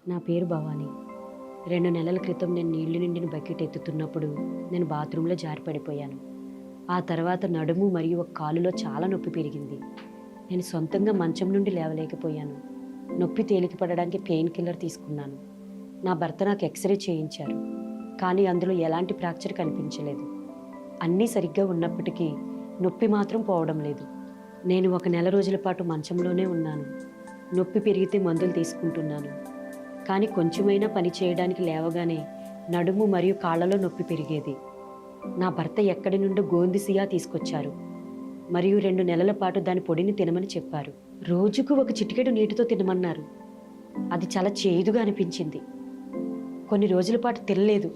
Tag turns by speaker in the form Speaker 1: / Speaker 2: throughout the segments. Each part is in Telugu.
Speaker 1: నా పేరు భవాని. 2 నెలల క్రితం నేను నీళ్లు నిండిన బకెట్ ఎత్తుతున్నప్పుడు నేను బాత్రూంలో జారి పడిపోయాను. ఆ తర్వాత నడుము మరియు ఒక కాలులో చాలా నొప్పి పెరిగింది. నేను సొంతంగా మంచం నుండి లేవలేకపోయాను. నొప్పి తేలికపడడానికి పెయిన్ కిల్లర్ తీసుకున్నాను. నా భర్త నాకు ఎక్స్రే చేయించారు, కానీ అందులో ఎలాంటి ఫ్రాక్చర్ కనిపించలేదు. అన్నీ సరిగ్గా ఉన్నప్పటికీ నొప్పి మాత్రం పోవడం లేదు. నేను 1 నెల రోజుల పాటు మంచంలోనే ఉన్నాను. నొప్పి పెరిగితే మందులు తీసుకుంటున్నాను, కానీ కొంచెమైనా పని చేయడానికి లేవగానే నడుము మరియు కాళ్ళలో నొప్పి పెరిగేది. నా భర్త ఎక్కడి నుండో గోందిసియా తీసుకొచ్చారు మరియు 2 నెలల పాటు దాని పొడిని తినమని చెప్పారు. రోజుకు 1 చిటికెడు నీటితో తినమన్నారు. అది చాలా చేదుగా అనిపించింది. కొన్ని రోజుల పాటు తినలేదు.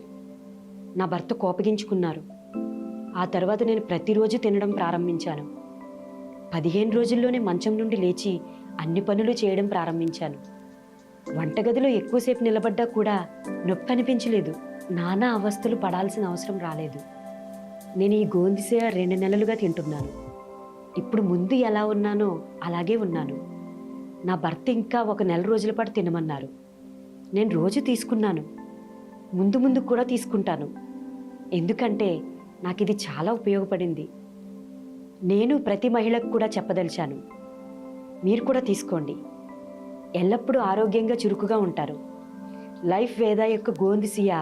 Speaker 1: నా భర్త కోపగించుకున్నారు. ఆ తర్వాత నేను ప్రతిరోజు తినడం ప్రారంభించాను. 15 రోజుల్లోనే మంచం నుండి లేచి అన్ని పనులు చేయడం ప్రారంభించాను. వంటగదిలో ఎక్కువసేపు నిలబడ్డా కూడా నొప్పి అనిపించలేదు. నానా అవస్థలు పడాల్సిన అవసరం రాలేదు. నేను ఈ గోందిసియా 2 నెలలుగా తింటున్నాను. ఇప్పుడు ముందు ఎలా ఉన్నానో అలాగే ఉన్నాను. నా భర్త ఇంకా 1 నెల రోజుల పాటు తినమన్నారు. నేను రోజు తీసుకున్నాను. ముందు ముందు కూడా తీసుకుంటాను, ఎందుకంటే నాకు ఇది చాలా ఉపయోగపడింది. నేను ప్రతి మహిళకు కూడా చెప్పదలిచాను, మీరు కూడా తీసుకోండి. ఎల్లప్పుడూ ఆరోగ్యంగా చురుకుగా ఉంటారు. లైఫ్ వేదా యొక్క గోందిసియా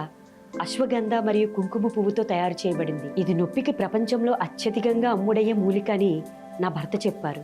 Speaker 1: అశ్వగంధ మరియు కుంకుమ పువ్వుతో తయారు చేయబడింది. ఇది నొప్పికి ప్రపంచంలో అత్యధికంగా అమ్ముడయ్యే మూలిక అని నా భర్త చెప్పారు.